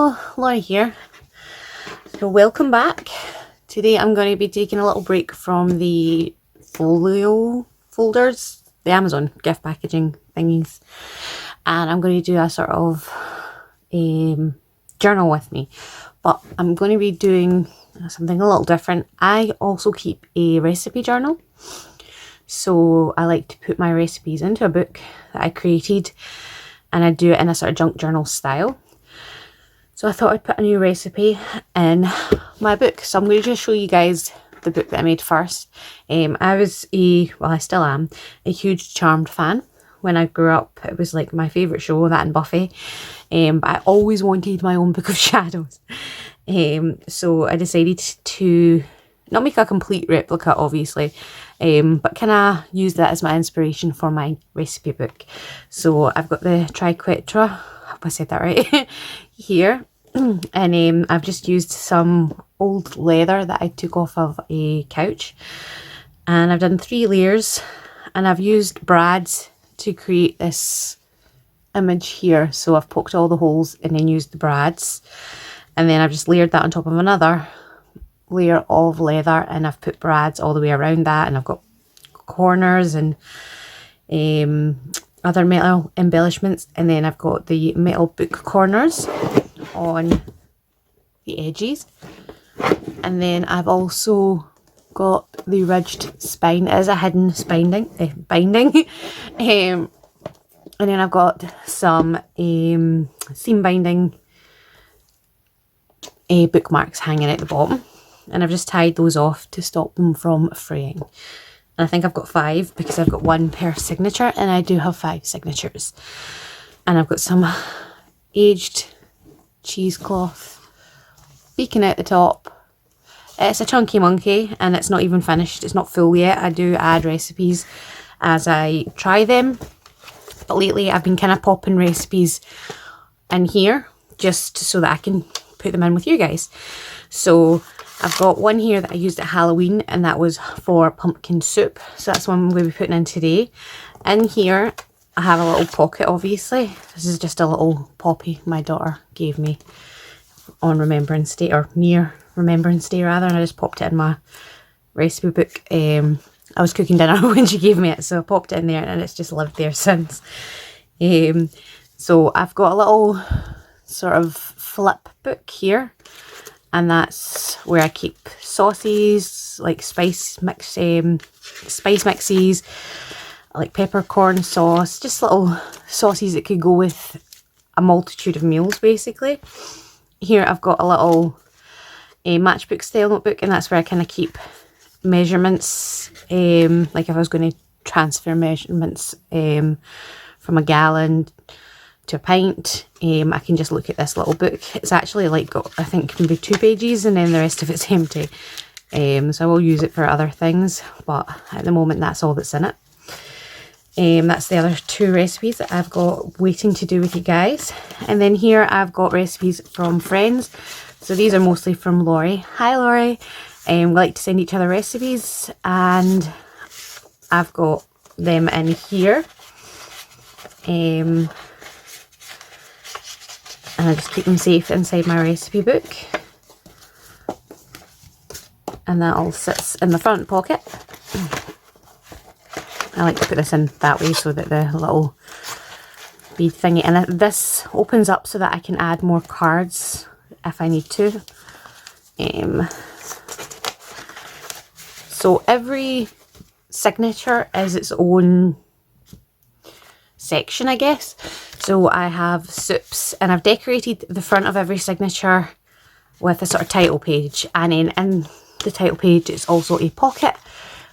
Hello, Laurie here. So welcome back. Today I'm going to be taking a little break from the folio folders, the Amazon gift packaging thingies, and I'm going to do a sort of journal with me, but I'm going to be doing something a little different. I also keep a recipe journal, so I like to put my recipes into a book that I created, and I do it in a sort of junk journal style. So I thought I'd put a new recipe in my book. So I'm going to just show you guys the book that I made first. I was I still am, a huge Charmed fan. When I grew up, it was like my favourite show, that and Buffy. But I always wanted my own book of shadows. So I decided to not make a complete replica, obviously, but kind of use that as my inspiration for my recipe book. So I've got the triquetra, I hope I said that right, here. And I've just used some old leather that I took off of a couch, and I've done 3 layers, and I've used brads to create this image here. So I've poked all the holes and then used the brads, and then I've just layered that on top of another layer of leather, and I've put brads all the way around that, and I've got corners and other metal embellishments, and then I've got the metal book corners on the edges, and then I've also got the ridged spine. It is a hidden binding and then I've got some seam binding bookmarks hanging at the bottom, and I've just tied those off to stop them from fraying. And I think I've got 5 because I've got 1 per signature, and I do have 5 signatures. And I've got some aged cheesecloth beacon at the top. It's a chunky monkey, and it's not even finished. It's not full yet. I do add recipes as I try them, but lately I've been kind of popping recipes in here just so that I can put them in with you guys. So I've got one here that I used at Halloween, and that was for pumpkin soup, so that's one I'm going to be putting in today. In here I have a little pocket, obviously. This is just a little poppy my daughter gave me on Remembrance Day, or near Remembrance Day rather, and I just popped it in my recipe book. I was cooking dinner when she gave me it, so I popped it in there, and it's just lived there since. So I've got a little sort of flip book here, and that's where I keep sauces, like spice mixes, like peppercorn sauce, just little sauces that could go with a multitude of meals, basically. Here I've got a little matchbook style notebook, and that's where I kind of keep measurements, like if I was going to transfer measurements from a gallon to a pint, I can just look at this little book. It's actually like got, I think, maybe 2 pages, and then the rest of it's empty. So I will use it for other things, but at the moment that's all that's in it. That's the other 2 recipes that I've got waiting to do with you guys. And then here I've got recipes from friends. So these are mostly from Laurie. Hi Laurie. We like to send each other recipes, and I've got them in here. And I just keep them safe inside my recipe book. And that all sits in the front pocket. I like to put this in that way so that the little bead thingy, and this opens up so that I can add more cards if I need to. So every signature is its own section, I guess. So I have soups, and I've decorated the front of every signature with a sort of title page, and then in the title page it's also a pocket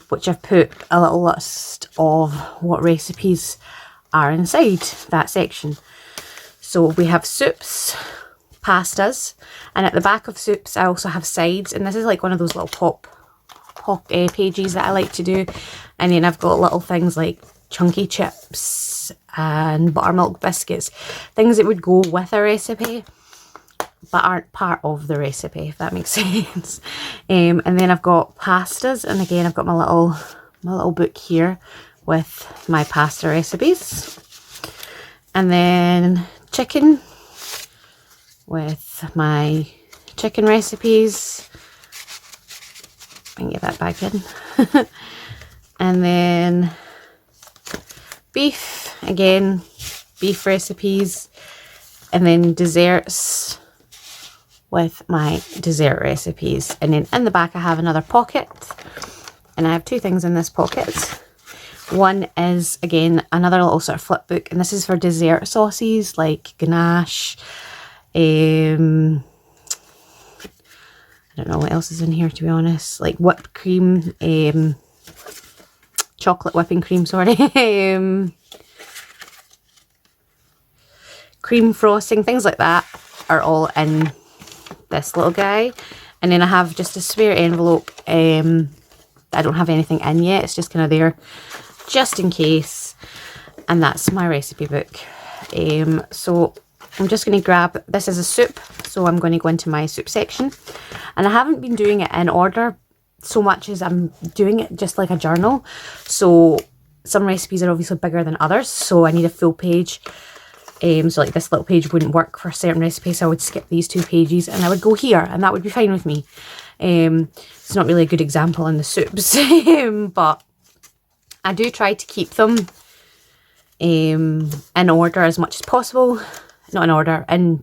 which I've put a little list of what recipes are inside that section. So we have soups, pastas, and at the back of soups I also have sides, and this is like one of those little pop pages that I like to do. And then I've got little things like chunky chips and buttermilk biscuits, things that would go with a recipe but aren't part of the recipe, if that makes sense. And then I've got pastas, and again I've got my little book here with my pasta recipes. And then chicken, with my chicken recipes. I can get that back in. And then beef, again, beef recipes. And then desserts with my dessert recipes. And then in the back I have another pocket. And I have two things in this pocket. One is, again, another little sort of flip book. And this is for dessert sauces like ganache. I don't know what else is in here, to be honest. Like whipped cream, chocolate whipping cream, sorry. Cream frosting, things like that are all in this little guy. And then I have just a spare envelope. I don't have anything in yet. It's just kind of there just in case. And that's my recipe book. So I'm just going to grab, this is a soup. So I'm going to go into my soup section. And I haven't been doing it in order so much as I'm doing it just like a journal. So some recipes are obviously bigger than others. So I need a full page. So like this little page wouldn't work for certain recipes, so I would skip these 2 pages and I would go here, and that would be fine with me. It's not really a good example in the soups, but I do try to keep them in order as much as possible. Not in order, and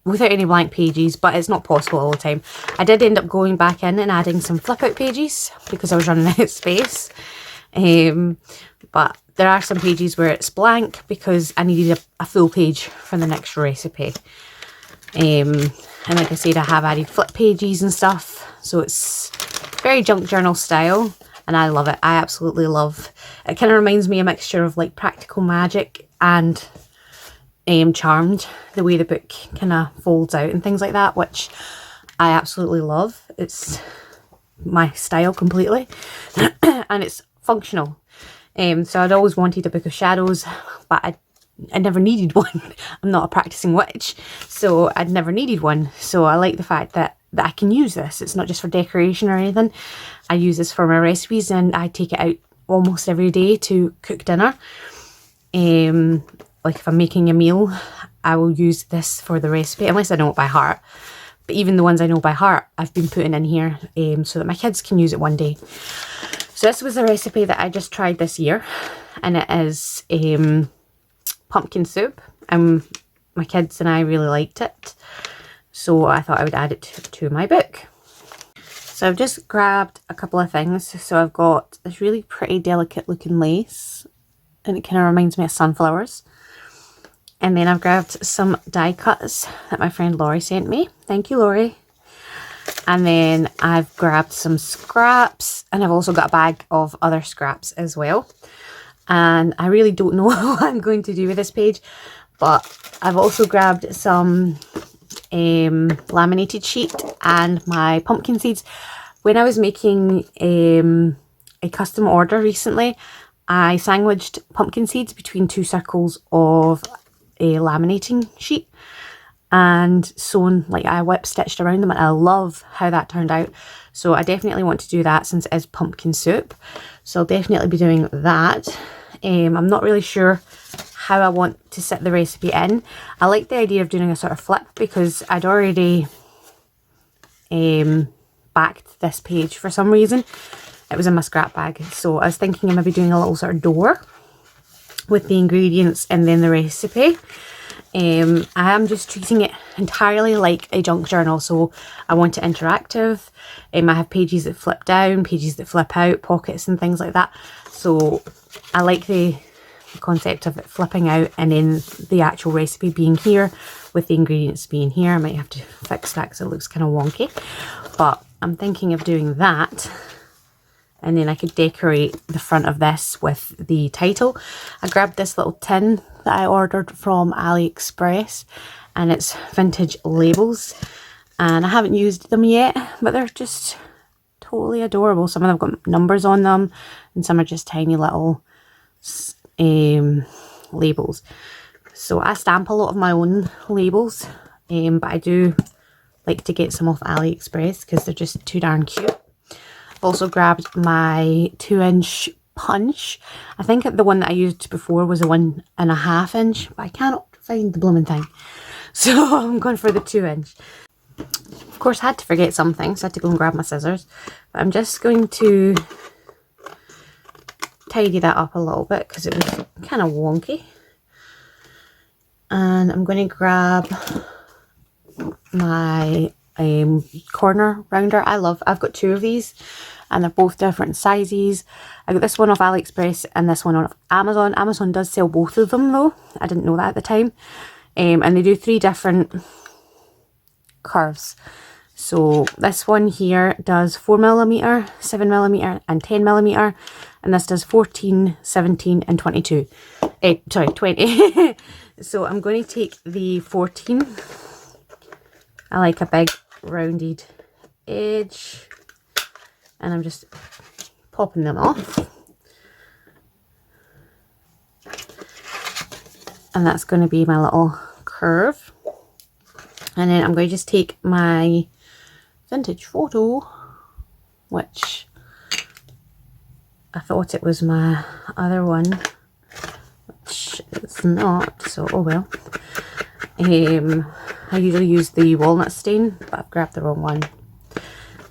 without any blank pages, but it's not possible all the time. I did end up going back in and adding some flip out pages because I was running out of space. But there are some pages where it's blank because I needed a full page for the next recipe. And like I said, I have added flip pages and stuff. So it's very junk journal style and I love it. I absolutely love it. It kind of reminds me a mixture of like Practical Magic and Charmed. The way the book kind of folds out and things like that, which I absolutely love. It's my style completely. And it's functional. So I'd always wanted a book of shadows, but I never needed one. I'm not a practicing witch, so I'd never needed one. So I like the fact that I can use this. It's not just for decoration or anything. I use this for my recipes and I take it out almost every day to cook dinner. Like if I'm making a meal, I will use this for the recipe, unless I know it by heart. But even the ones I know by heart, I've been putting in here so that my kids can use it one day. So this was a recipe that I just tried this year, and it is pumpkin soup, and my kids and I really liked it, so I thought I would add it to my book. So I've just grabbed a couple of things. So I've got this really pretty delicate looking lace, and it kind of reminds me of sunflowers. And then I've grabbed some die cuts that my friend Laurie sent me. Thank you, Laurie. And then I've grabbed some scraps, and I've also got a bag of other scraps as well. And I really don't know what I'm going to do with this page, but I've also grabbed some laminated sheet and my pumpkin seeds. When I was making a custom order recently, I sandwiched pumpkin seeds between 2 circles of a laminating sheet and sewn, like I whip stitched around them, and I love how that turned out. So I definitely want to do that since it is pumpkin soup. So I'll definitely be doing that. I'm not really sure how I want to set the recipe in. I like the idea of doing a sort of flip because I'd already backed this page for some reason. It was in my scrap bag. So I was thinking of maybe doing a little sort of door with the ingredients and then the recipe. I am just treating it entirely like a junk journal, so I want it interactive. I have pages that flip down, pages that flip out, pockets and things like that. So I like the concept of it flipping out and then the actual recipe being here with the ingredients being here. I might have to fix that because it looks kind of wonky, but I'm thinking of doing that. And then I could decorate the front of this with the title. I grabbed this little tin that I ordered from AliExpress, and it's vintage labels. And I haven't used them yet, but they're just totally adorable. Some of them got numbers on them, and some are just tiny little labels. So I stamp a lot of my own labels, but I do like to get some off AliExpress because they're just too darn cute. I've also grabbed my 2-inch punch. I think the one that I used before was a 1.5 inch, but I cannot find the blooming thing. So I'm going for the 2-inch. Of course, I had to forget something, so I had to go and grab my scissors. But I'm just going to tidy that up a little bit because it was kind of wonky. And I'm going to grab my corner rounder. I've got 2 of these, and they're both different sizes. I got this one off AliExpress and this one off Amazon. Amazon does sell both of them though. I didn't know that at the time. And they do 3 different curves. So this one here does 4mm, 7mm and 10mm, and this does 14, 17 and 22. Sorry, 20. So I'm going to take the 14. I like a big rounded edge, and I'm just popping them off. And that's going to be my little curve. And then I'm going to just take my vintage photo, which I thought it was my other one, which it's not, so oh well. I usually use the walnut stain, but I've grabbed the wrong one.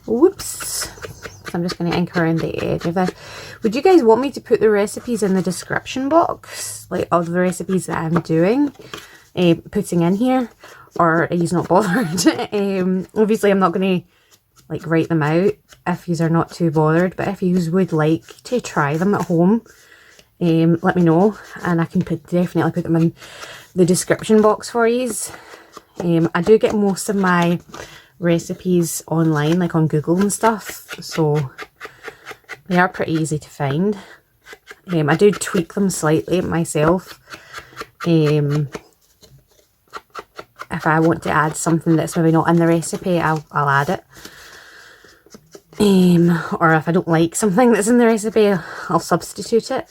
Whoops. So I'm just going to ink around the edge of this. Would you guys want me to put the recipes in the description box? Like all the recipes that I'm doing, putting in here? Or are you not bothered? Obviously I'm not going to like write them out if you are not too bothered, but if you would like to try them at home, let me know, and I can definitely put them in the description box for you. I do get most of my recipes online, like on Google and stuff, so they are pretty easy to find. I do tweak them slightly myself. If I want to add something that's maybe not in the recipe, I'll add it. Or if I don't like something that's in the recipe, I'll substitute it.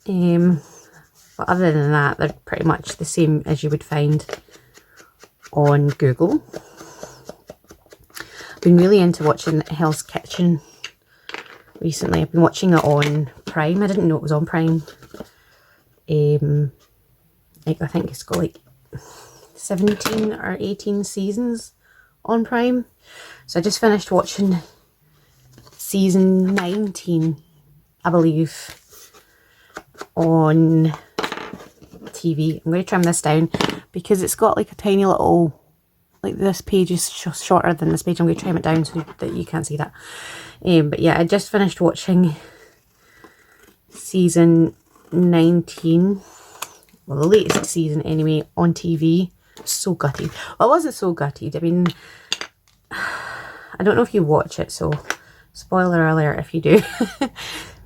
But other than that, they're pretty much the same as you would find on Google. I've been really into watching Hell's Kitchen recently. I've been watching it on Prime. I didn't know it was on Prime. I think it's got like 17 or 18 seasons on Prime. So I just finished watching season 19, I believe, on TV. I'm going to trim this down because it's got like a tiny little, like this page is shorter than this page. I'm going to trim it down so that you can't see that. But yeah, I just finished watching season 19, well, the latest season anyway, on TV. So gutted. Well, I wasn't so gutted. I mean, I don't know if you watch it, so spoiler alert if you do.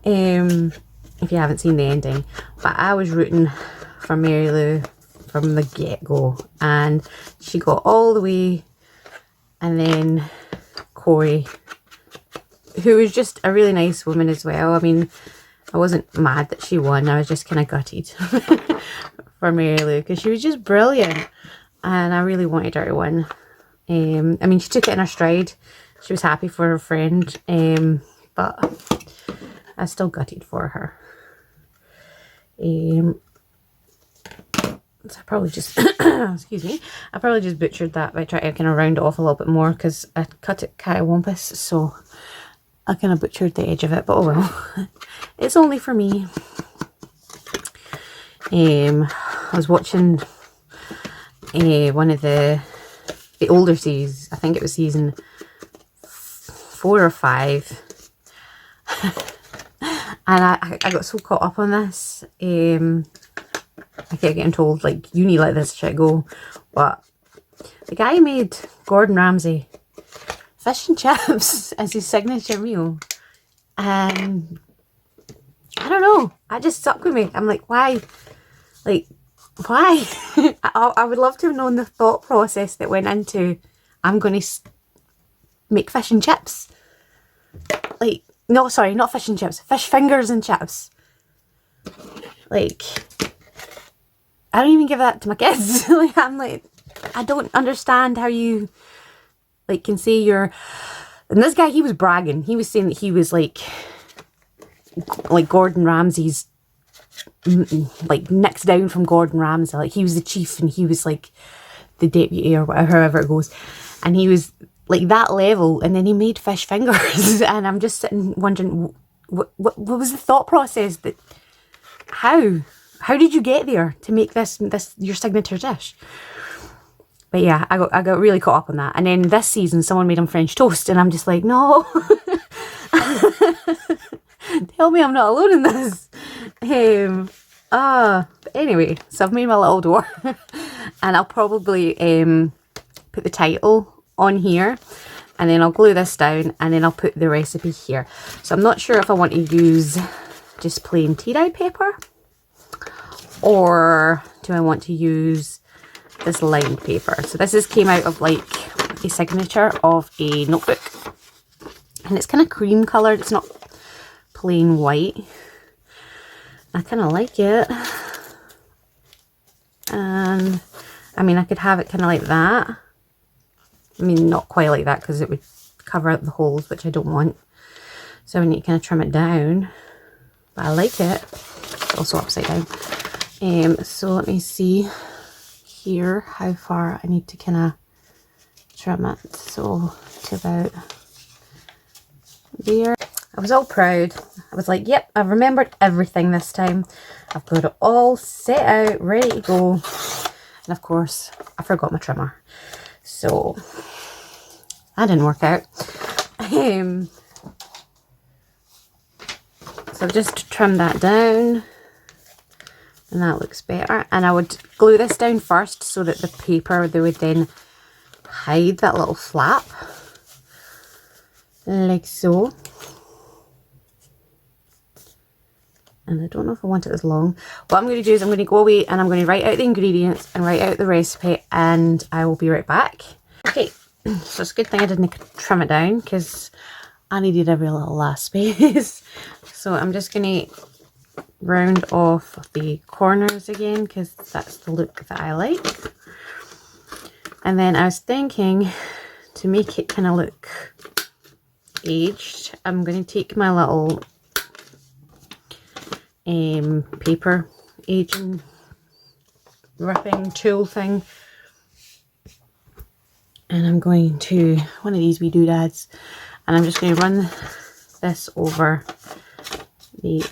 If you haven't seen the ending. But I was rooting for Mary Lou from the get-go, and she got all the way, and then Corey, who was just a really nice woman as well. I mean, I wasn't mad that she won. I was just kind of gutted for Mary Lou because she was just brilliant, and I really wanted her to win. I mean, she took it in her stride. She was happy for her friend, but I still gutted for her. So I probably just, excuse me, I probably just butchered that by trying to kind of round it off a little bit more because I cut it cattywampus, so I kind of butchered the edge of it, but oh well. It's only for me. I was watching one of the older series. I think it was season 4 or 5. And I got so caught up on this. I kept getting told, like, you need to let this shit go. But the guy made Gordon Ramsay fish and chips as his signature meal. And I don't know. That just stuck with me. I'm like, why? Like, why? I would love to have known the thought process that went into, I'm going to make fish and chips. Like, no, sorry, not fish and chips. Fish fingers and chips. Like, I don't even give that to my kids. Like, I'm like, I don't understand how you, like, can say you're... And this guy, he was bragging. He was saying that he was, like Gordon Ramsay's, like, next down from Gordon Ramsay. Like, he was the chief and he was, like, the deputy or whatever, however it goes, and he was like that level, and then he made fish fingers, and I'm just sitting wondering what was the thought process, that how did you get there to make this your signature dish? But yeah, I got really caught up on that. And then this season someone made him French toast, and I'm just like, no. Tell me I'm not alone in this. But anyway, so I've made my little door, and I'll probably put the title on here, and then I'll glue this down, and then I'll put the recipe here. So I'm not sure if I want to use just plain tea-dye paper, or do I want to use this lined paper. So this came out of like a signature of a notebook, and it's kind of cream coloured. It's not plain white. I kind of like it, and I mean I could have it kind of like that. I mean not quite like that because it would cover up the holes, which I don't want, so I need to kind of trim it down, but I like it. It's also upside down. So let me see here how far I need to kind of trim it. So to about there. I was all proud. I was like, yep, I've remembered everything this time. I've got it all set out, ready to go. And of course, I forgot my trimmer. So that didn't work out. So I've just trimmed that down, and that looks better. And I would glue this down first so that the paper, they would then hide that little flap, like so. And I don't know if I want it as long. What I'm going to do is I'm going to go away and I'm going to write out the ingredients and write out the recipe, and I will be right back. Okay, so it's a good thing I didn't trim it down because I needed every little last space. So I'm just going to round off the corners again because that's the look that I like. And then I was thinking, to make it kind of look aged, I'm going to take my little paper aging ripping tool thing, and I'm going to one of these wee doodads, and I'm just going to run this over the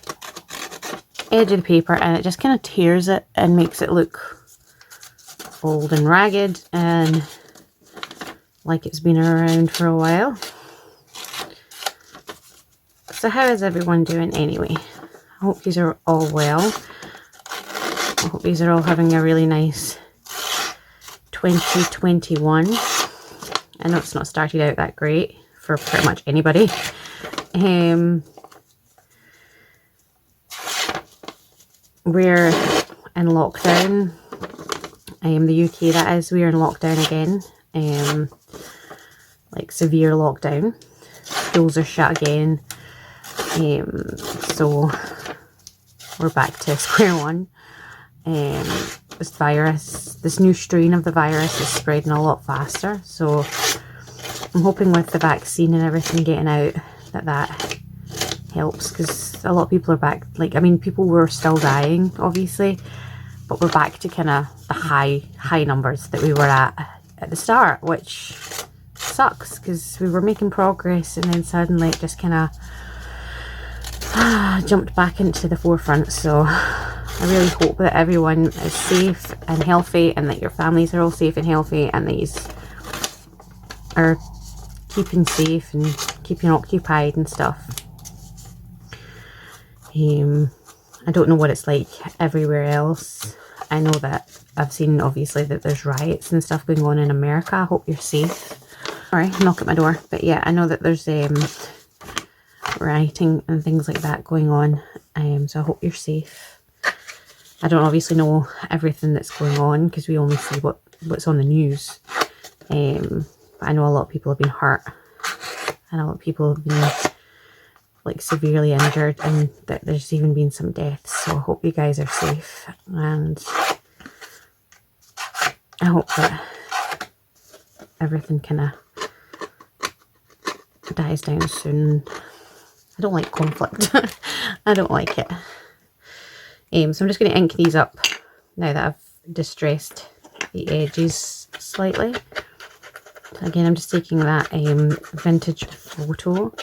edge of the paper, and it just kind of tears it and makes it look old and ragged and like it's been around for a while. So how is everyone doing anyway? I hope these are all well. I hope these are all having a really nice 2021. I know it's not started out that great for pretty much anybody. We're in lockdown. The UK, that is, we're in lockdown again. Like severe lockdown. Schools are shut again. So we're back to square one. This virus, this new strain of the virus is spreading a lot faster, so I'm hoping with the vaccine and everything getting out that helps, because a lot of people are back. Like, I mean, people were still dying obviously, but we're back to kind of the high numbers that we were at the start, which sucks because we were making progress and then suddenly it just kind of jumped back into the forefront. So I really hope that everyone is safe and healthy, and that your families are all safe and healthy, and that you are keeping safe and keeping occupied and stuff. I don't know what it's like everywhere else. I know that I've seen obviously that there's riots and stuff going on in America. I hope you're safe. Alright, knock at my door. But yeah, I know that there's rioting and things like that going on, so I hope you're safe. I don't obviously know everything that's going on because we only see what's on the news, but I know a lot of people have been hurt and a lot of people have been like severely injured, and that there's even been some deaths. So I hope you guys are safe, and I hope that everything kind of dies down soon. I don't like conflict. I don't like it. So I'm just going to ink these up now that I've distressed the edges slightly. So again, I'm just taking that vintage photo.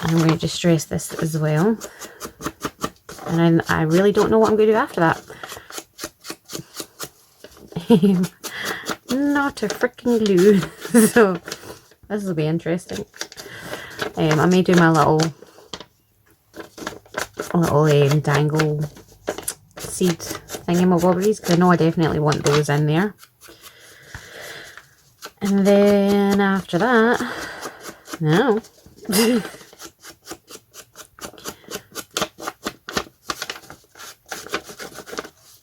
And I'm going to distress this as well. And then I really don't know what I'm going to do after that. Not a freaking clue. So this will be interesting. I may do my little dangle seed thingamabobbies, because I know I definitely want those in there. And then after that, no.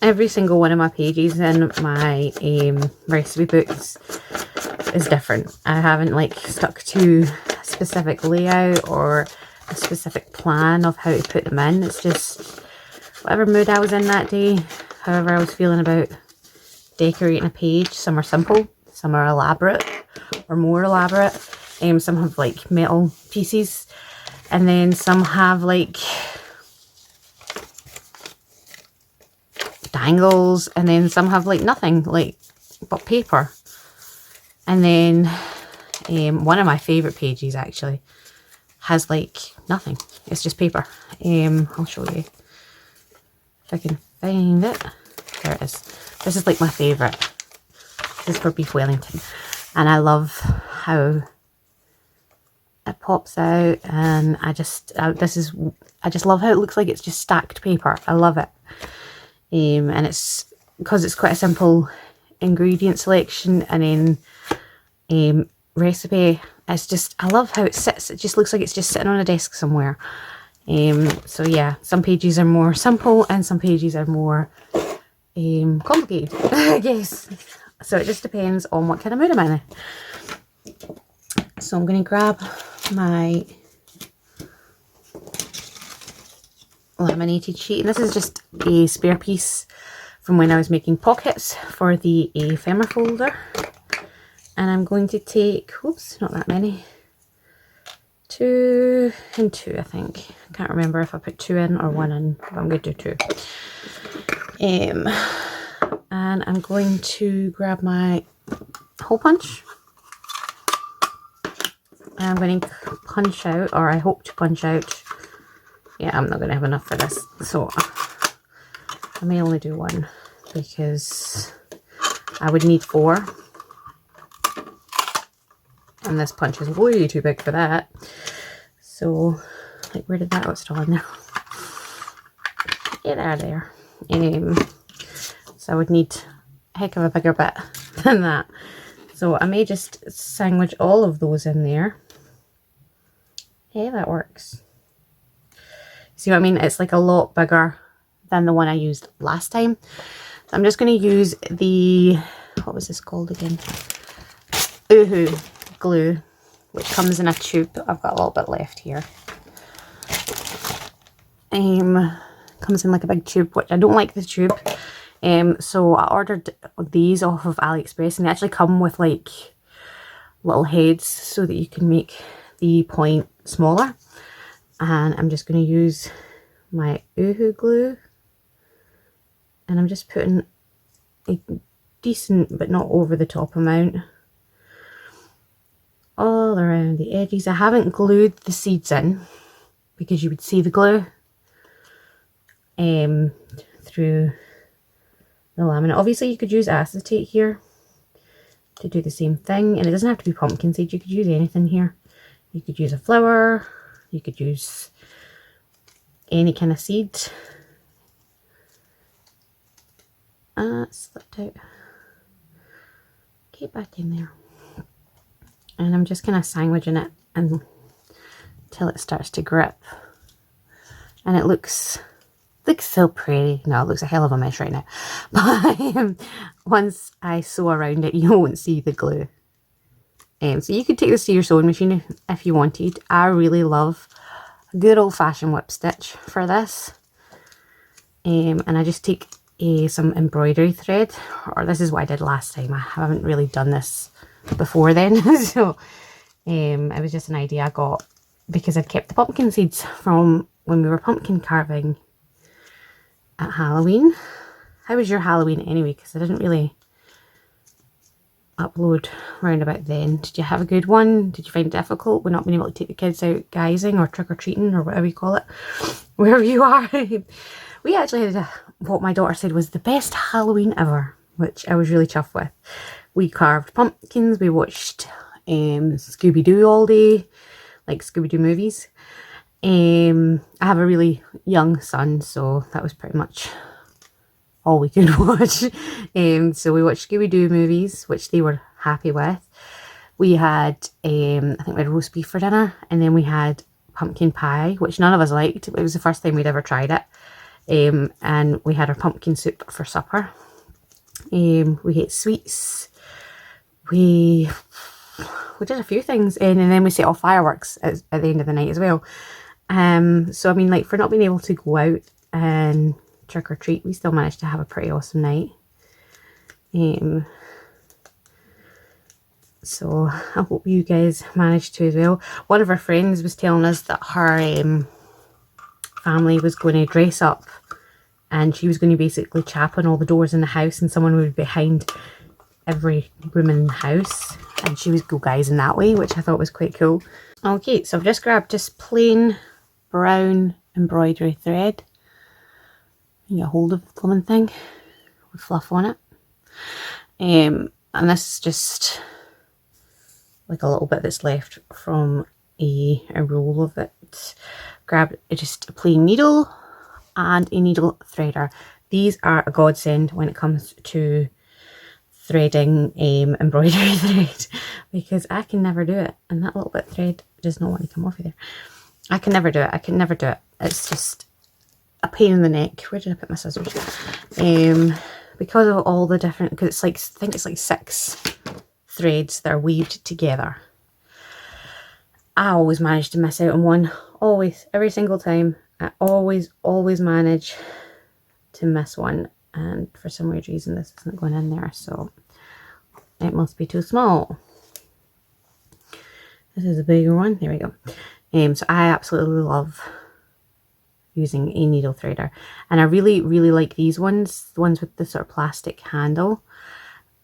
Every single one of my pages in my recipe books is different. I haven't like stuck to a specific layout or a specific plan of how to put them in. It's just whatever mood I was in that day, however I was feeling about decorating a page. Some are simple, some are elaborate or more elaborate. Some have like metal pieces, and then some have like dangles, and then some have like nothing, like but paper. And then one of my favorite pages actually has like nothing, it's just paper. I'll show you if I can find it. There it is. This is like my favorite. This is for Beef Wellington, and I love how it pops out, and I just love how it looks like it's just stacked paper. I love it. And it's because it's quite a simple ingredient selection, and then recipe. It's just, I love how it sits. It just looks like it's just sitting on a desk somewhere. So yeah, some pages are more simple and some pages are more complicated, I guess. So it just depends on what kind of mood I'm in. So I'm going to grab my laminated sheet, and this is just a spare piece from when I was making pockets for the ephemera folder. And I'm going to take, oops, not that many, 2 and 2, I think. I can't remember if I put 2 in or 1 in, but I'm going to do 2. And I'm going to grab my hole punch, and I'm going to punch out, or I hope to punch out. Yeah, I'm not going to have enough for this, so I may only do 1, because I would need 4. And this punch is way too big for that. So, like, where did that go? It's still in there. Get out of there. So I would need a heck of a bigger bit than that. So I may just sandwich all of those in there. Yeah, that works. See what I mean? It's like a lot bigger than the one I used last time. So I'm just going to use the, what was this called again? Oohoo glue, which comes in a tube. I've got a little bit left here. Comes in like a big tube, which I don't like the tube. So I ordered these off of AliExpress, and they actually come with like little heads so that you can make the point smaller. And I'm just going to use my Oohoo glue, and I'm just putting a decent but not over the top amount all around the edges. I haven't glued the seeds in because you would see the glue through the laminate. Obviously you could use acetate here to do the same thing, and it doesn't have to be pumpkin seed. You could use anything here. You could use a flower, you could use any kind of seed. It slipped out. Get back in there. And I'm just kind of sandwiching it until it starts to grip. And it looks so pretty. No, it looks a hell of a mess right now. But once I sew around it, you won't see the glue. So you could take this to your sewing machine if you wanted. I really love a good old-fashioned whip stitch for this. And I just take some embroidery thread, or this is what I did last time. I haven't really done this before then. So it was just an idea I got because I'd kept the pumpkin seeds from when we were pumpkin carving at Halloween. how was your Halloween anyway? Because I didn't really upload around about then. Did you have a good one? Did you find it difficult with not being able to take the kids out guising or trick-or-treating or whatever you call it, wherever you are? We actually had what my daughter said was the best Halloween ever, which I was really chuffed with. We carved pumpkins, we watched Scooby-Doo all day, like Scooby-Doo movies. I have a really young son, so that was pretty much all we could watch. So we watched Scooby-Doo movies, which they were happy with. We had, I think we had roast beef for dinner, and then we had pumpkin pie, which none of us liked. It was the first time we'd ever tried it. And we had our pumpkin soup for supper. We ate sweets. We did a few things, and then we set off fireworks at the end of the night as well. So I mean, like, for not being able to go out and trick or treat, we still managed to have a pretty awesome night. So I hope you guys managed to as well. One of our friends was telling us that her family was going to dress up, and she was going to basically chap on all the doors in the house, and someone would be behind every room in the house, and she was go guising that way, which I thought was quite cool. Okay, so I've just grabbed just plain brown embroidery thread. You get hold of the plumbing thing with fluff on it. And this is just like a little bit that's left from a roll of it. Grab just a plain needle and a needle threader. These are a godsend when it comes to threading embroidery thread, because I can never do it, and that little bit of thread does not want to come off either. I can never do it. It's just a pain in the neck. Where did I put my scissors? Because of all the different, because it's like, I think it's like 6 threads that are weaved together. I always manage to miss out on one. Always, every single time. I always manage to miss one, and for some weird reason this isn't going in there, so it must be too small. This is a bigger one. There we go. So I absolutely love using a needle threader, and I really like these ones, the ones with the sort of plastic handle.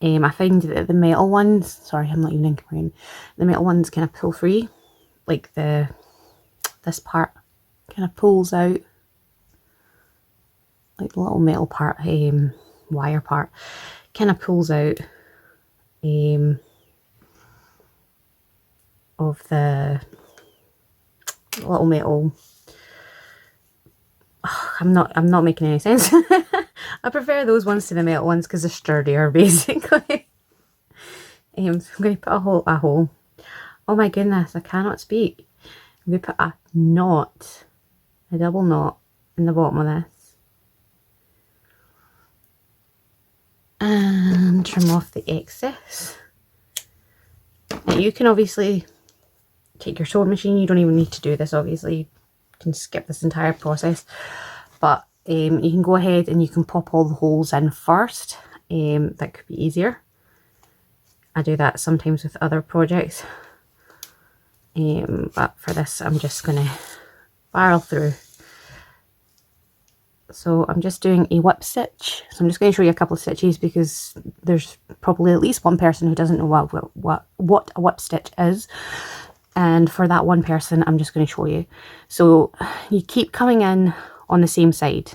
I find that the metal ones, sorry, I'm not even in camera, the metal ones kind of pull free, like this part kind of pulls out, like the little metal part, wire part kind of pulls out of the little metal. I'm not making any sense. I prefer those ones to the metal ones because they're sturdier, basically. So I'm going to put a hole. Oh my goodness, I cannot speak. I'm going to put a knot, a double knot in the bottom of this. And trim off the excess. Now you can obviously take your sewing machine. You don't even need to do this, obviously. You can skip this entire process. But you can go ahead and you can pop all the holes in first. That could be easier. I do that sometimes with other projects. But for this, I'm just going to barrel through. So I'm just doing a whip stitch. So I'm just going to show you a couple of stitches, because there's probably at least one person who doesn't know what a whip stitch is. And for that one person, I'm just going to show you. So you keep coming in on the same side.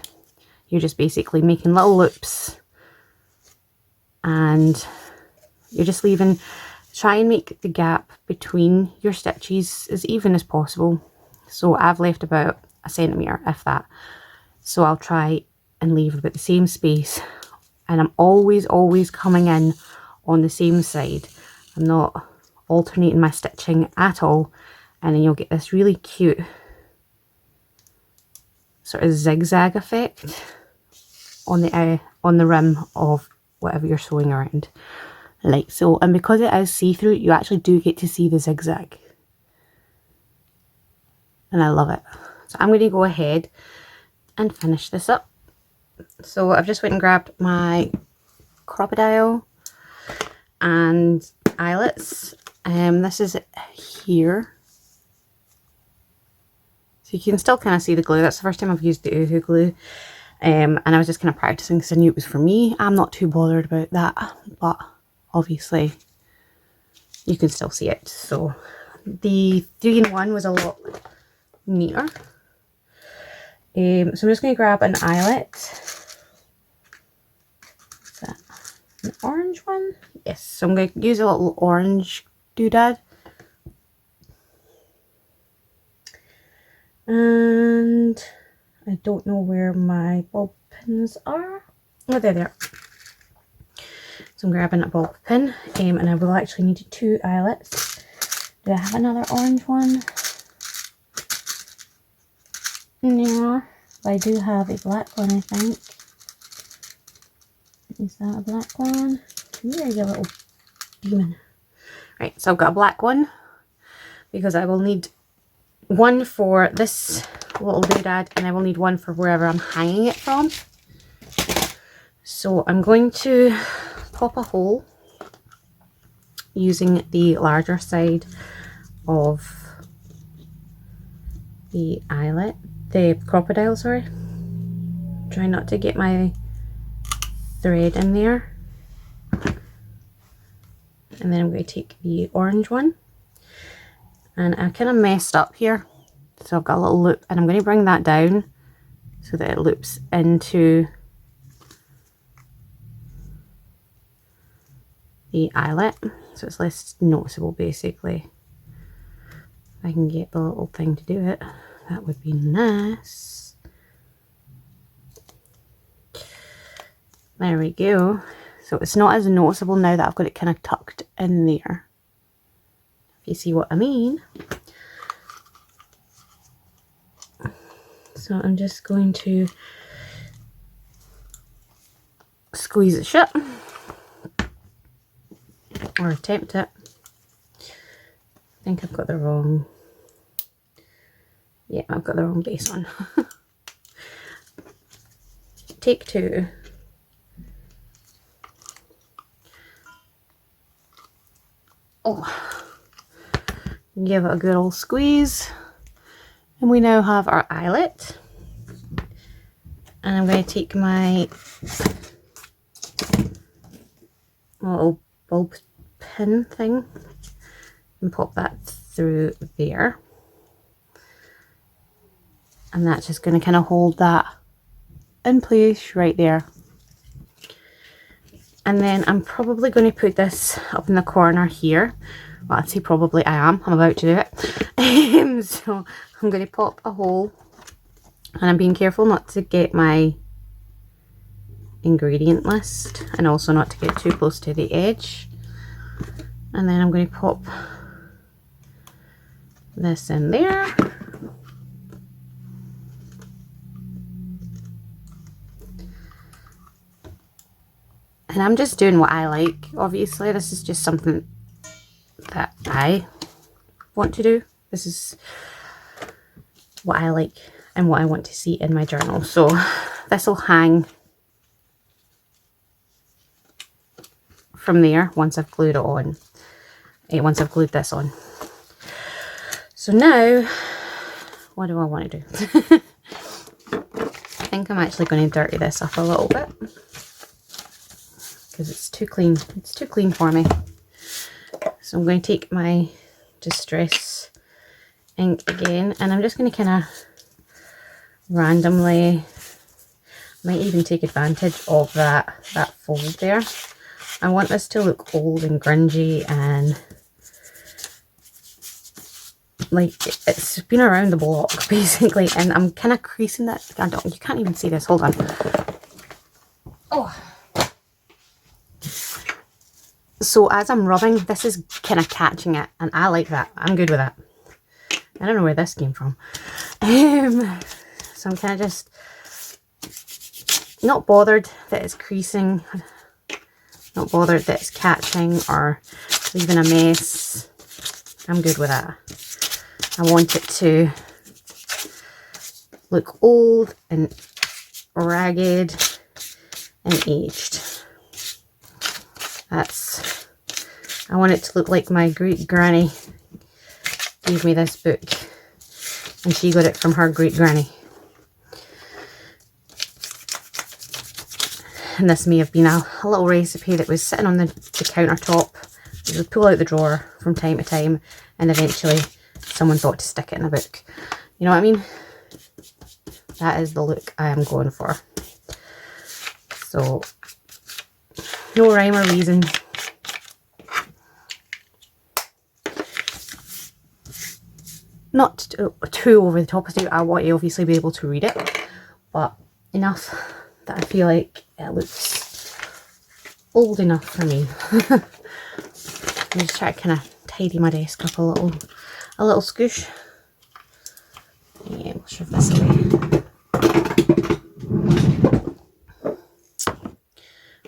You're just basically making little loops, and you're just leaving, try and make the gap between your stitches as even as possible. So I've left about 1 centimetre, if that. So I'll try and leave about the same space, and I'm always coming in on the same side. I'm not alternating my stitching at all, and then you'll get this really cute sort of zigzag effect on the rim of whatever you're sewing around, like so. And because it is see-through, you actually do get to see the zigzag, and I love it. So I'm going to go ahead and finish this up. So I've just went and grabbed my crocodile and eyelets. This is here, so you can still kind of see the glue. That's the first time I've used the Uhu glue. And I was just kind of practicing because I knew it was for me. I'm not too bothered about that, but obviously you can still see it. So the 3-in-1 was a lot neater. So I'm just going to grab an eyelet. Is that an orange one? Yes, so I'm going to use a little orange doodad. And I don't know where my bulb pins are. Oh, there they are. So I'm grabbing a bulb pin, and I will actually need 2 eyelets. Do I have another orange one? No, I do have a black one, I think. Is that a black one? There you little demon. Right, so I've got a black one because I will need one for this little doodad, and I will need one for wherever I'm hanging it from. So I'm going to pop a hole using the larger side of the eyelet, the crocodile, sorry. Try not to get my thread in there. And then I'm going to take the orange one, and I kind of messed up here, so I've got a little loop, and I'm going to bring that down so that it loops into the eyelet, so it's less noticeable basically. If I can get the little thing to do it, that would be nice. There we go. So it's not as noticeable now that I've got it kind of tucked in there, if you see what I mean. So I'm just going to squeeze it shut, or attempt it. I think I've got the wrong, yeah, I've got the wrong base on. Take 2. Oh, give it a good old squeeze, and we now have our eyelet. And I'm going to take my little bulb pin thing and pop that through there, and that's just going to kind of hold that in place right there. And then I'm probably going to put this up in the corner here. Well, I'd say probably, I'm about to do it. So I'm going to pop a hole, and I'm being careful not to get my ingredient list, and also not to get too close to the edge. And then I'm going to pop this in there. And I'm just doing what I like. Obviously, this is just something that I want to do. This is what I like and what I want to see in my journal. So this will hang from there once I've glued it on. Once I've glued this on. So now, what do I want to do? I think I'm actually going to dirty this up a little bit, because it's too clean. It's too clean for me. So I'm going to take my Distress ink again, and I'm just going to kind of randomly, might even take advantage of that fold there. I want this to look old and grungy, and like it's been around the block basically, and I'm kind of creasing that. You can't even see this. Hold on. Oh. So as I'm rubbing, this is kind of catching it, and I like that. I'm good with that. I don't know where this came from. So I'm kind of just not bothered that it's creasing, not bothered that it's catching or leaving a mess. I'm good with that. I want it to look old and ragged and aged. I want it to look like my great granny gave me this book, and she got it from her great granny. and this may have been a little recipe that was sitting on the countertop. You would pull out the drawer from time to time, and eventually someone thought to stick it in a book. You know what I mean? That is the look I am going for. So, no rhyme or reason. Not too over the top. I want you obviously be able to read it, but enough that I feel like it looks old enough for me. I'm just trying to kind of tidy my desk up a little scoosh. Yeah, we'll shove this away.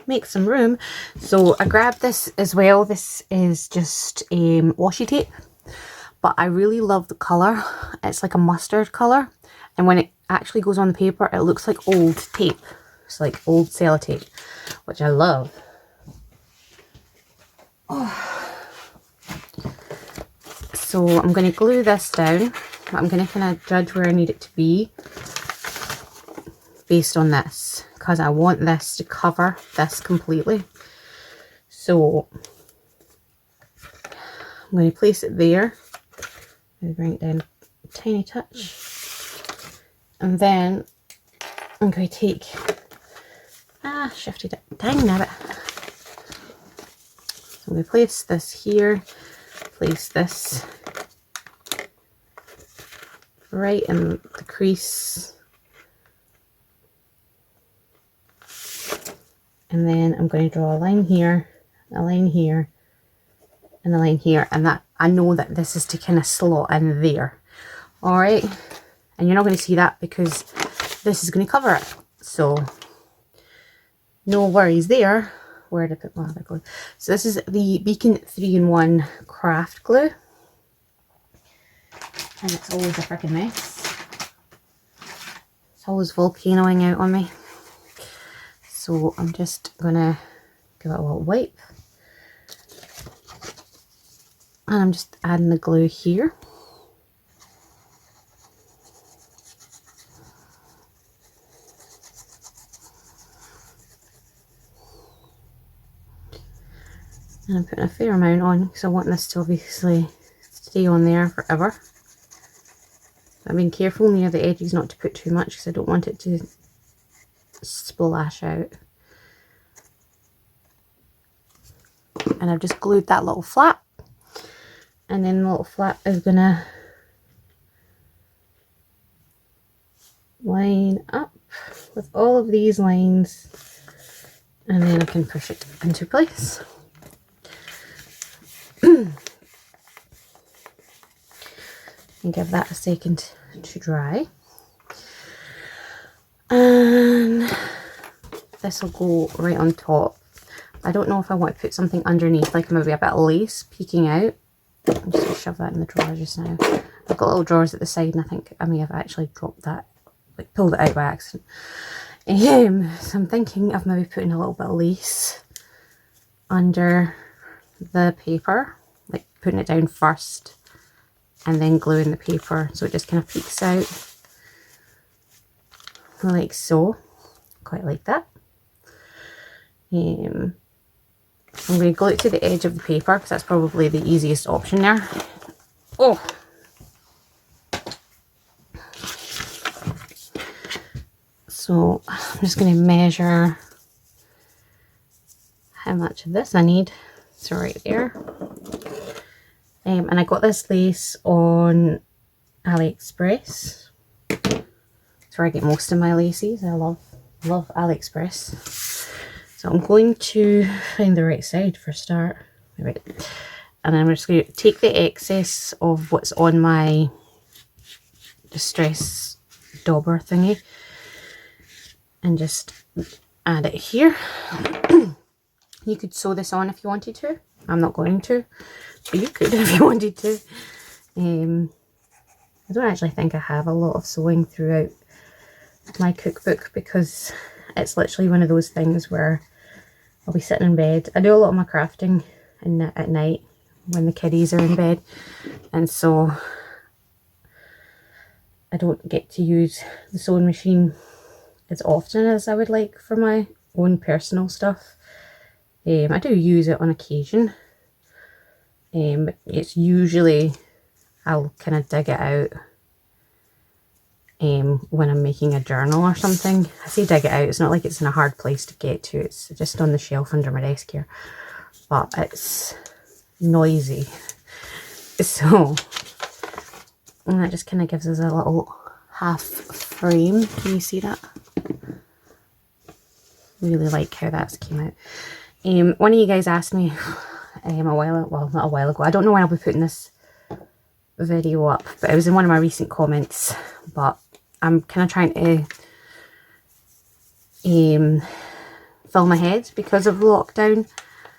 Make some room. So I grabbed this as well. This is just washi tape, but I really love the colour. It's like a mustard colour, and when it actually goes on the paper, it looks like old tape. It's like old sellotape, which I love. Oh. So I'm going to glue this down. I'm going to kind of judge where I need it to be based on this, because I want this to cover this completely. So I'm going to place it there. Maybe bring it down a tiny touch. And then I'm going to take, shifted it, dang nabbit. So I'm going to place this here, place this right in the crease, and then I'm going to draw a line here, a line here, and a line here, and that I know that this is to kind of slot in there. All right, and you're not going to see that because this is going to cover it, so no worries there. Where did I put my other glue? So this is the Beacon 3-in-1 craft glue. And it's always a freaking mess. It's always volcanoing out on me. So I'm just gonna give it a little wipe. And I'm just adding the glue here. And I'm putting a fair amount on because I want this to obviously stay on there forever. I'm being careful near the edges not to put too much because I don't want it to splash out. And I've just glued that little flap, and then the little flap is gonna line up with all of these lines, and then I can push it into place. And give that a second to dry. And this will go right on top. I don't know if I want to put something underneath, like maybe a bit of lace peeking out. I'm just going to shove that in the drawer just now. I've got little drawers at the side, and I think I may have actually dropped that, like pulled it out by accident. So I'm thinking of maybe putting a little bit of lace under the paper, like putting it down first and then gluing the paper so it just kind of peeks out like so. Quite like that. I'm going to glue it to the edge of the paper because that's probably the easiest option there. Oh! So I'm just going to measure how much of this I need. So right there. And I got this lace on AliExpress. That's where I get most of my laces. I love AliExpress. So I'm going to find the right side for a start. Right. And I'm just going to take the excess of what's on my distress dauber thingy and just add it here. You could sew this on if you wanted to. I'm not going to, but you could if you wanted to. I don't actually think I have a lot of sewing throughout my cookbook because it's literally one of those things where I'll be sitting in bed. I do a lot of my crafting at night when the kiddies are in bed, and so I don't get to use the sewing machine as often as I would like for my own personal stuff. I do use it on occasion. It's usually, I'll kind of dig it out when I'm making a journal or something. I say dig it out, it's not like it's in a hard place to get to, it's just on the shelf under my desk here, but it's noisy. So, and that just kind of gives us a little half frame. Can you see that? Really like how that's came out. One of you guys asked me a while, well, not a while ago, I don't know when I'll be putting this video up, but it was in one of my recent comments, but I'm kind of trying to film ahead because of lockdown.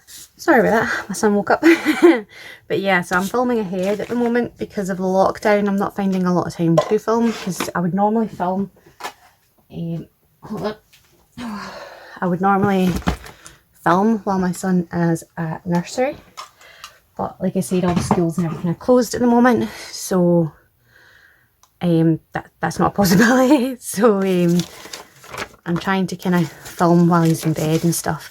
Sorry about that, my son woke up. But yeah, so I'm filming ahead at the moment because of the lockdown. I'm not finding a lot of time to film, because I would normally film while my son is at nursery, but like I said, all the schools and everything are closed at the moment, so that's not a possibility. So I'm trying to kind of film while he's in bed and stuff.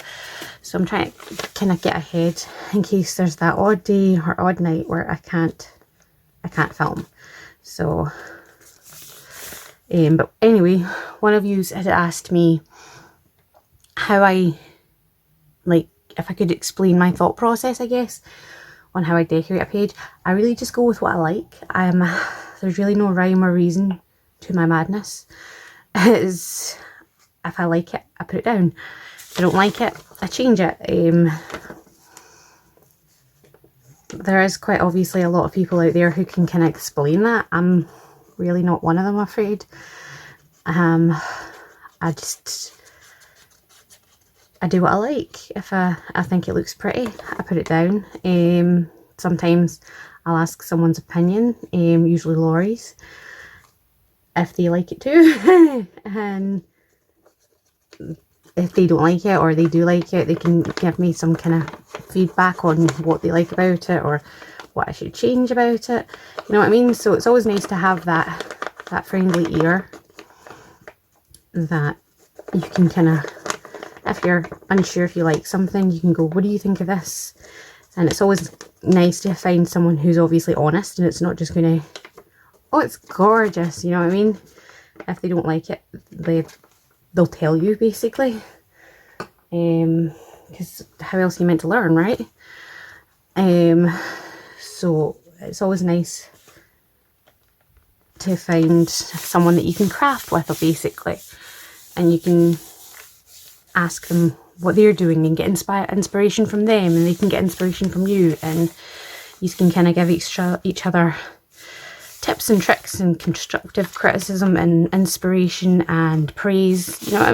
So I'm trying to kind of get ahead in case there's that odd day or odd night where I can't film. So but anyway, one of you had asked me how I, like, if I could explain my thought process, I guess, on how I decorate a page. I really just go with what I like. There's really no rhyme or reason to my madness. If I like it, I put it down. If I don't like it, I change it. There is quite obviously a lot of people out there who can kind of explain that. I'm really not one of them, I'm afraid. I do what I like. If I think it looks pretty, I put it down. Sometimes I'll ask someone's opinion, usually Laurie's, if they like it too. And if they don't like it or they do like it, they can give me some kind of feedback on what they like about it or what I should change about it. You know what I mean? So it's always nice to have that friendly ear that you can kind of, if you're unsure if you like something, you can go, what do you think of this? And it's always nice to find someone who's obviously honest, and it's not just going to, oh, it's gorgeous, you know what I mean? If they don't like it, they'll tell you, basically. Because how else are you meant to learn, right? So it's always nice to find someone that you can craft with, basically, and you can ask them what they're doing and get inspiration from them, and they can get inspiration from you, and you can kind of give each other tips and tricks and constructive criticism and inspiration and praise, you know what I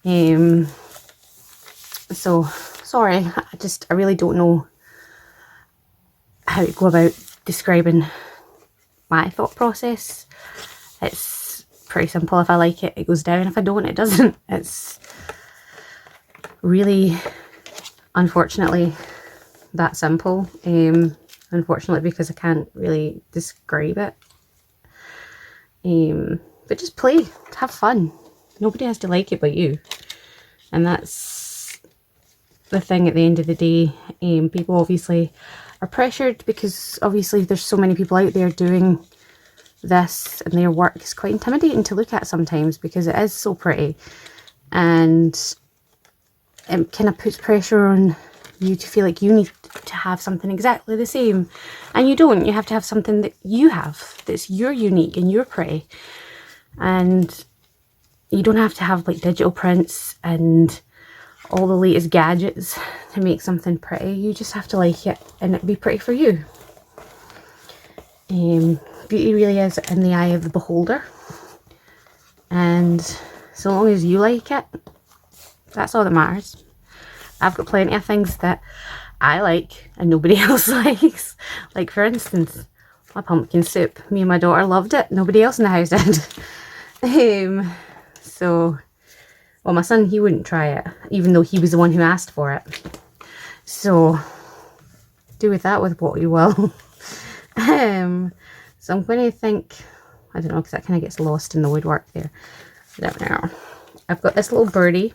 mean? So sorry, I really don't know how to go about describing my thought process. It's pretty simple. If I like it, it goes down. If I don't, it doesn't. It's really, unfortunately, that simple. Unfortunately, because I can't really describe it. But just play, have fun. Nobody has to like it but you. And that's the thing at the end of the day. People obviously are pressured because obviously there's so many people out there doing this, and their work is quite intimidating to look at sometimes because it is so pretty, and it kind of puts pressure on you to feel like you need to have something exactly the same, and you don't. You have to have something that you have, that's you're unique and you're pretty, and you don't have to have like digital prints and all the latest gadgets to make something pretty. You just have to like it and it be pretty for you. Beauty really is in the eye of the beholder, and so long as you like it, that's all that matters. I've got plenty of things that I like and nobody else likes. Like, for instance, my pumpkin soup. Me and my daughter loved it. Nobody else in the house did. So, well, my son, he wouldn't try it, even though he was the one who asked for it. So, do with that with what you will. So I'm going to think, I don't know, because that kind of gets lost in the woodwork there. I don't know. I've got this little birdie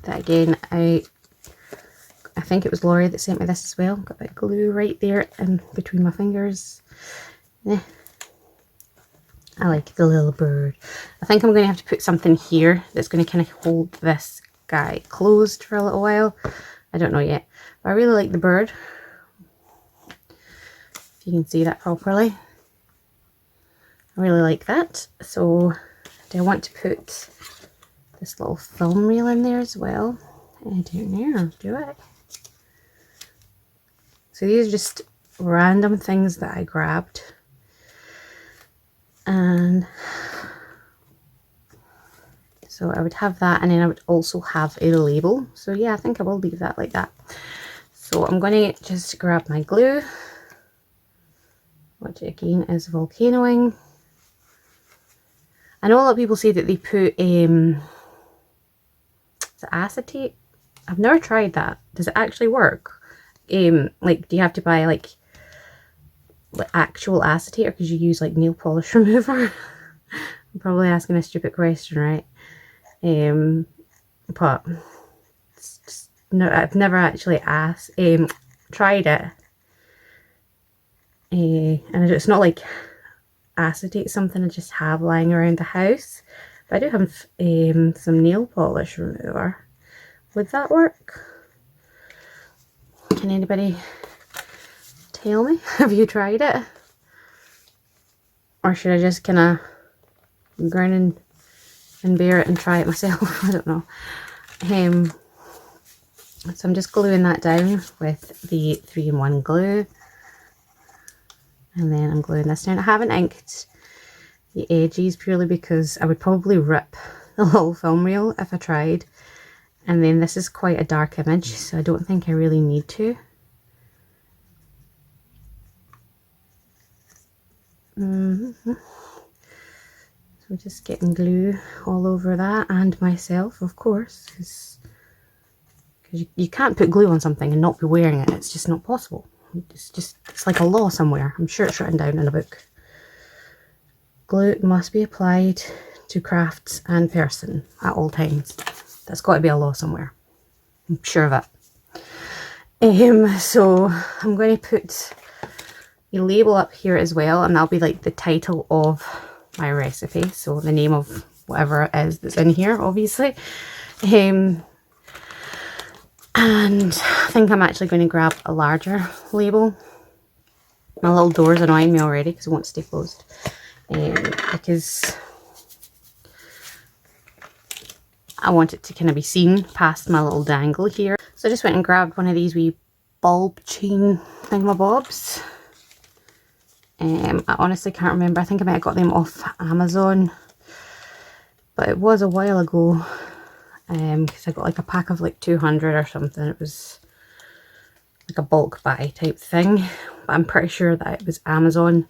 that again, I think it was Laurie that sent me this as well. Got that glue right there in between my fingers. Yeah. I like the little bird. I think I'm going to have to put something here that's going to kind of hold this guy closed for a little while. I don't know yet. But I really like the bird. If you can see that properly. I really like that. So do I want to put this little film reel in there as well? I don't know. Do I? So these are just random things that I grabbed. And so I would have that, and then I would also have a label. So yeah, I think I will leave that like that. So I'm going to just grab my glue, which again is volcanoing. I know a lot of people say that they put is it acetate? I've never tried that. Does it actually work? Like, do you have to buy like actual acetate, or could you use like nail polish remover? I'm probably asking a stupid question, right? But it's just, no, I've never actually tried it. And it's not like acetate, something I just have lying around the house. But I do have some nail polish remover. Would that work? Can anybody tell me? Have you tried it? Or should I just kind of grin and bear it and try it myself? I don't know. So I'm just gluing that down with the 3-in-1 glue. And then I'm gluing this down. I haven't inked the edges purely because I would probably rip the little film reel if I tried. And then this is quite a dark image, so I don't think I really need to. So just getting glue all over that, and myself, of course, because you can't put glue on something and not be wearing it. It's just not possible. It's like a law somewhere. I'm sure it's written down in a book. Glue must be applied to crafts and person at all times. That's got to be a law somewhere. I'm sure of it. So I'm going to put a label up here as well, and that'll be like the title of my recipe. So the name of whatever it is that's in here, obviously. And I think I'm actually going to grab a larger label. My little door's annoying me already because it won't stay closed. Because I want it to kind of be seen past my little dangle here. So I just went and grabbed one of these wee bulb chain thingamabobs. I honestly can't remember. I think I might have got them off Amazon. But it was a while ago. Because I got like a pack of like 200 or something. It was like a bulk buy type thing. But I'm pretty sure that it was Amazon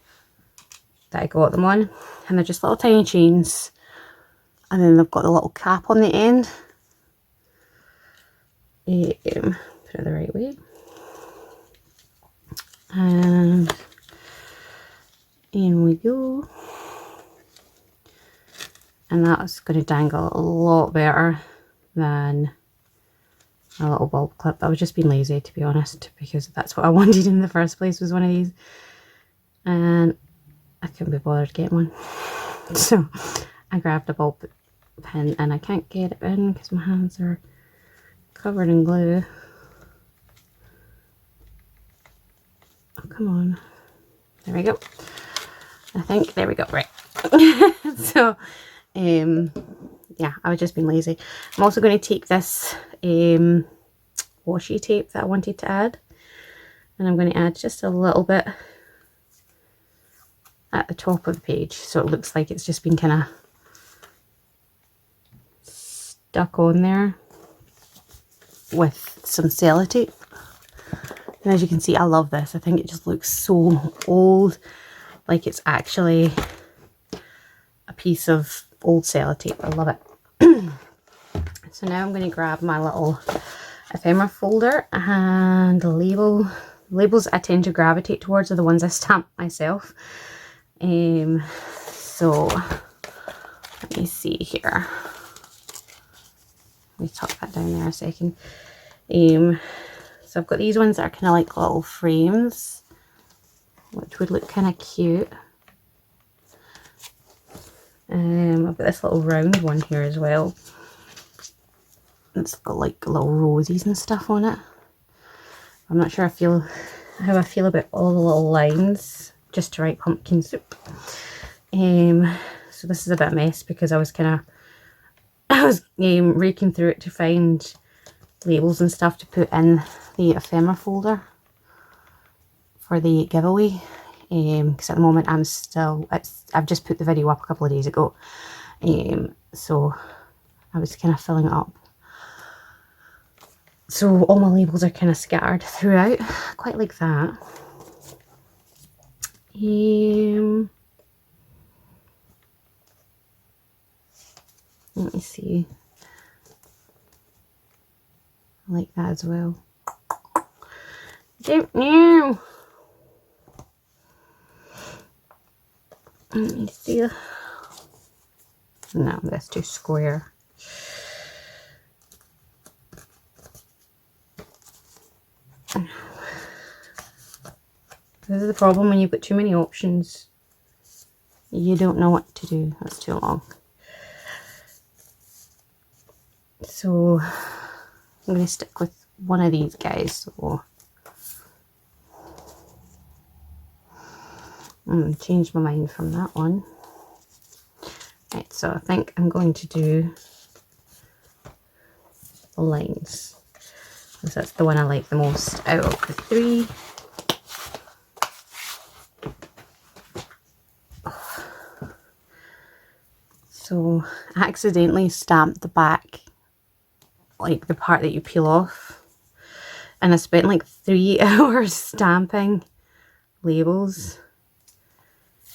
that I got them on. And they're just little tiny chains. And then they've got a little cap on the end. Put it the right way. And in we go. And that's going to dangle a lot better than a little bulb clip. I was just being lazy, to be honest, because that's what I wanted in the first place, was one of these. And I couldn't be bothered getting one. So I grabbed a bulb pin, and I can't get it in because my hands are covered in glue. Oh, come on. There we go. I think, there we go, right. So, yeah, I was just being lazy. I'm also going to take this washi tape that I wanted to add, and I'm going to add just a little bit at the top of the page, so it looks like it's just been kind of stuck on there with some sellotape. And as you can see, I love this. I think it just looks so old, like it's actually a piece of old sellotape. I love it. So now I'm going to grab my little ephemera folder and label. Labels I tend to gravitate towards are the ones I stamp myself. So let me see here. me tuck that down there a second. So I've got these ones that are kind of like little frames, which would look kind of cute. I've got this little round one here as well. It's got like little roses and stuff on it. I'm not sure how I feel about all the little lines just to write pumpkin soup. So this is a bit of a mess because I was raking through it to find labels and stuff to put in the ephemera folder for the giveaway. Because at the moment I've just put the video up a couple of days ago. So I was kind of filling it up. So all my labels are kind of scattered throughout. I quite like that. Let me see. I like that as well. Don't know. Let me see. No, that's too square. This is the problem when you've got too many options. You don't know what to do. That's too long. So I'm going to stick with one of these guys. So change my mind from that one. Right, so I think I'm going to do the lines, because that's the one I like the most out of the three. So I accidentally stamped the back, like the part that you peel off, and I spent like 3 hours stamping labels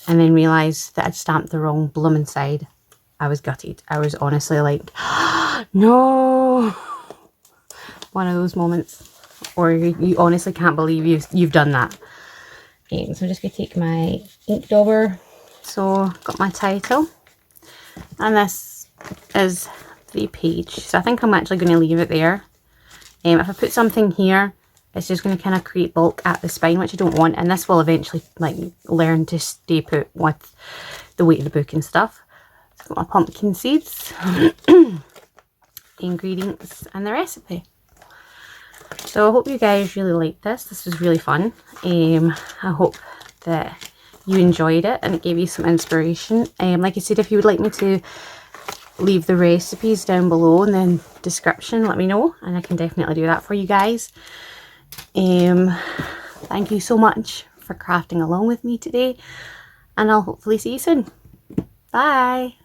and then realised that I'd stamped the wrong blooming side. I was gutted. I was honestly like, no! One of those moments where you honestly can't believe you've done that. So I'm just going to take my ink dauber. So got my title, and this is the page. So I think I'm actually going to leave it there. If I put something here, it's just going to kind of create bulk at the spine, which I don't want, and this will eventually like learn to stay put with the weight of the book and stuff. So got my pumpkin seeds, ingredients, and the recipe. So I hope you guys really liked this. This was really fun. I hope that you enjoyed it and it gave you some inspiration. Like I said, if you would like me to leave the recipes down below in the description, let me know, and I can definitely do that for you guys. Thank you so much for crafting along with me today, and I'll hopefully see you soon. Bye.